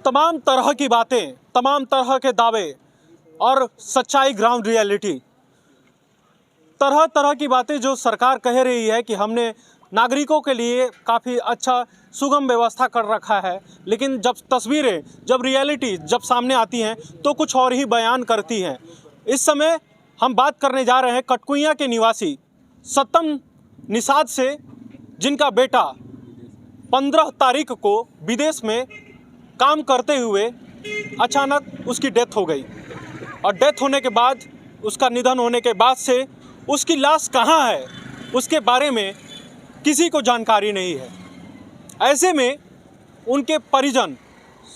तमाम तरह की बातें, तमाम तरह के दावे और सच्चाई, ग्राउंड रियलिटी, तरह तरह की बातें जो सरकार कह रही है कि हमने नागरिकों के लिए काफ़ी अच्छा सुगम व्यवस्था कर रखा है, लेकिन जब तस्वीरें, जब रियलिटी जब सामने आती हैं तो कुछ और ही बयान करती हैं। इस समय हम बात करने जा रहे हैं कटकुइयाँ के निवासी सत्तम निषाद से, जिनका बेटा 15 तारीख को विदेश में काम करते हुए अचानक उसकी डेथ हो गई, और डेथ होने के बाद, उसका निधन होने के बाद से उसकी लाश कहाँ है उसके बारे में किसी को जानकारी नहीं है। ऐसे में उनके परिजन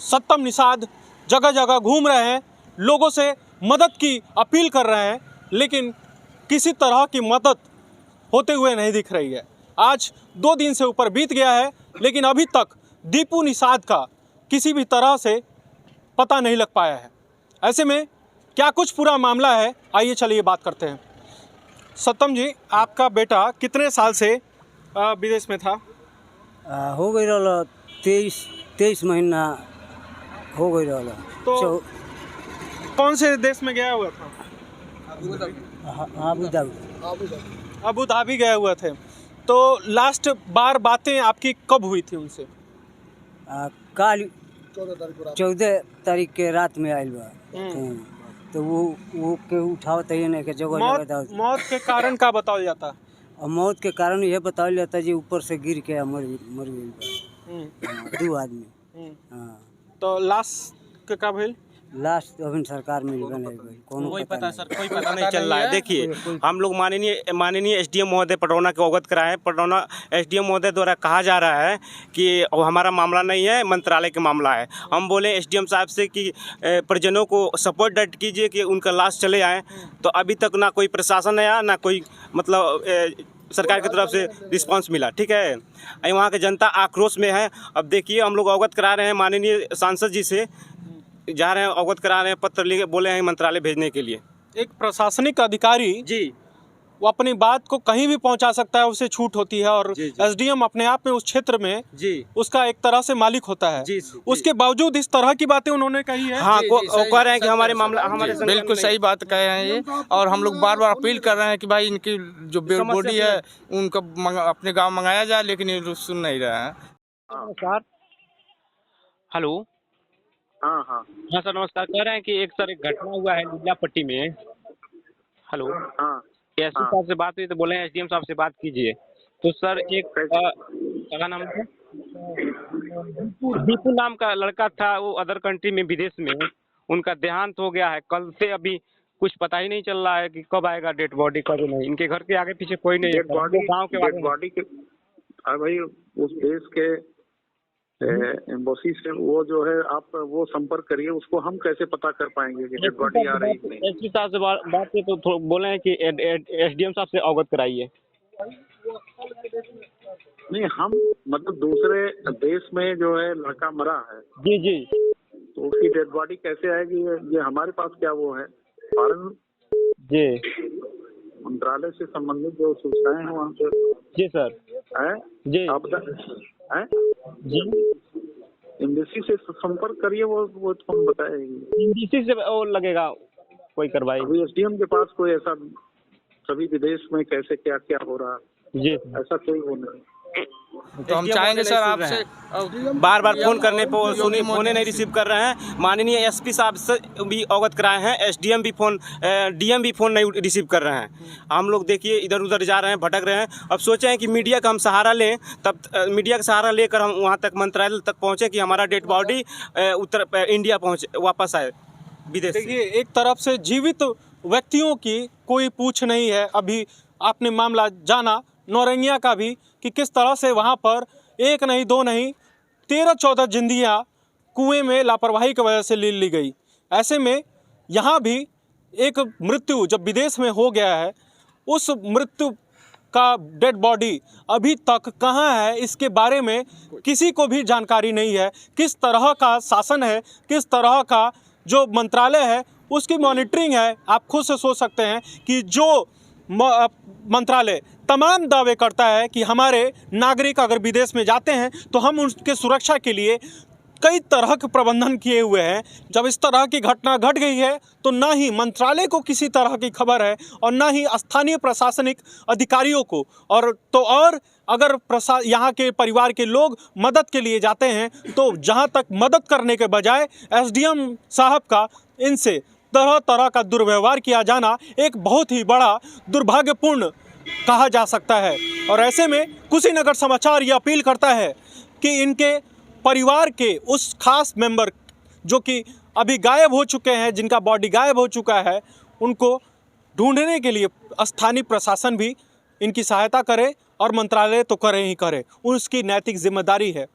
सत्तम निषाद जगह जगह घूम रहे हैं, लोगों से मदद की अपील कर रहे हैं, लेकिन किसी तरह की मदद होते हुए नहीं दिख रही है। आज 2 दिन से ऊपर बीत गया है, लेकिन अभी तक दीपू निषाद का किसी भी तरह से पता नहीं लग पाया है। ऐसे में क्या कुछ पूरा मामला है, आइए चलिए बात करते हैं। सत्तम जी, आपका बेटा कितने साल से विदेश में था? हो गई रहा 23 महीना हो गई रहा। तो कौन से देश में गया हुआ था? अबू धाबी गए हुए थे। तो लास्ट बार बातें आपकी कब हुई थी उनसे? कल 14 तारीख के रात में आयल बा। तो वो के उठावत है नहीं के जगह मौत के कारण का बताया जाता? और मौत के कारण यह बताया जाता है जी ऊपर से गिर के मर गई 2 आदमी। तो लास्ट का भेल? लास्ट अभी सरकार में कोई पता नहीं चल रहा है। देखिए, हम लोग माननीय एसडीएम महोदय पटरौना को अवगत कराए हैं। पटरौना एसडीएम महोदय द्वारा कहा जा रहा है कि हमारा मामला नहीं है, मंत्रालय का मामला है। हम बोले एसडीएम साहब से कि परिजनों को सपोर्ट डट कीजिए कि उनका लाश चले आए। तो अभी तक ना कोई प्रशासन आया, ना कोई मतलब सरकार की तरफ से रिस्पांस मिला। ठीक है, वहाँ की जनता आक्रोश में है। अब देखिए, हम लोग अवगत करा रहे हैं, माननीय सांसद जी से जा रहे हैं, अवगत करा रहे हैं, पत्र लिखे बोले हैं मंत्रालय भेजने के लिए। एक प्रशासनिक अधिकारी जी, वो अपनी बात को कहीं भी पहुंचा सकता है, उसे छूट होती है, और एसडीएम अपने आप में उस क्षेत्र में जी उसका एक तरह से मालिक होता है। उसके बावजूद इस तरह की बातें उन्होंने कही है। हाँ, कह रहे हैं कि हमारे मामला हमारे बिल्कुल सही बात कह रहे हैं ये, और हम लोग बार बार अपील कर रहे हैं कि भाई इनकी जो बॉडी है उनको अपने गाँव मंगाया जाए, लेकिन ये सुन नहीं रहे हैं। नमस्कार। हेलो। हाँ सर, नमस्कार। कह रहे हैं कि एक घटना हुआ है लीलापट्टी में। हेलो। एसपी साहब से बात हुई तो बोले एसडीएम साहब से बात कीजिए। तो सर, एक क्या नाम है, दीपू नाम का लड़का था, वो अदर कंट्री में, विदेश में, उनका देहांत हो गया है। कल से अभी कुछ पता ही नहीं चल रहा है कि कब आएगा डेड बॉडी, कब नहीं। इनके घर के आगे पीछे कोई नहीं है। गाँव के बॉडी के भाई उस देश के एम्बेसी से वो जो है, आप वो संपर्क करिए, उसको हम कैसे पता कर पाएंगे कि डेड बॉडी आ रही है नहीं। एसपी साहब से बात की तो बोले हैं कि एसडीएम साहब से अवगत कराइए। नहीं, हम मतलब दूसरे देश में जो है लड़का मरा है जी, तो उसकी डेड बॉडी कैसे आएगी? ये हमारे पास क्या वो है, फॉरेन जी मंत्रालय से संबंधित जो सूचनाएं हैं वहाँ पे। जी सर है जी, आप जी एम्बेसी से संपर्क करिए, वो तो हम बताएंगे। एम्बेसी से वो लगेगा कोई कार्रवाई। अभी एसडीएम के पास कोई ऐसा सभी विदेश में कैसे क्या क्या हो रहा जी, ऐसा कोई वो नहीं। तो हम चाहेंगे सर आपसे, बार बार फोन करने पर फोन नहीं रिसीव कर रहे हैं। माननीय एसपी साहब से भी अवगत कराए हैं, एसडीएम भी फोन, डीएम भी फोन नहीं रिसीव कर रहे हैं। हम लोग देखिए इधर उधर जा रहे हैं, भटक रहे हैं। अब सोचे हैं कि मीडिया का हम सहारा लें, तब मीडिया का सहारा लेकर हम वहाँ तक मंत्रालय तक पहुँचे कि हमारा डेड बॉडी इंडिया वापस आए विदेश। देखिए, एक तरफ से जीवित व्यक्तियों की कोई पूछ नहीं है। अभी आपने मामला जाना नौरंगिया का भी, कि किस तरह से वहाँ पर 1 नहीं 2 नहीं 13-14 जिंदगियाँ कुएं में लापरवाही की वजह से ले ली गई। ऐसे में यहाँ भी एक मृत्यु जब विदेश में हो गया है, उस मृत्यु का डेड बॉडी अभी तक कहाँ है, इसके बारे में किसी को भी जानकारी नहीं है। किस तरह का शासन है, किस तरह का जो मंत्रालय है, उसकी मॉनिटरिंग है। आप खुद से सोच सकते हैं कि जो मंत्रालय तमाम दावे करता है कि हमारे नागरिक अगर विदेश में जाते हैं तो हम उनके सुरक्षा के लिए कई तरह के प्रबंधन किए हुए हैं। जब इस तरह की घटना घट गई है तो ना ही मंत्रालय को किसी तरह की खबर है और ना ही स्थानीय प्रशासनिक अधिकारियों को, और अगर यहाँ के परिवार के लोग मदद के लिए जाते हैं तो जहाँ तक मदद करने के बजाय एसडीएम साहब का इनसे तरह तरह का दुर्व्यवहार किया जाना एक बहुत ही बड़ा दुर्भाग्यपूर्ण कहा जा सकता है। और ऐसे में कुशीनगर समाचार ये अपील करता है कि इनके परिवार के उस खास मेंबर जो कि अभी गायब हो चुके हैं, जिनका बॉडी गायब हो चुका है, उनको ढूंढने के लिए स्थानीय प्रशासन भी इनकी सहायता करे और मंत्रालय तो करे ही करे, उसकी नैतिक जिम्मेदारी है।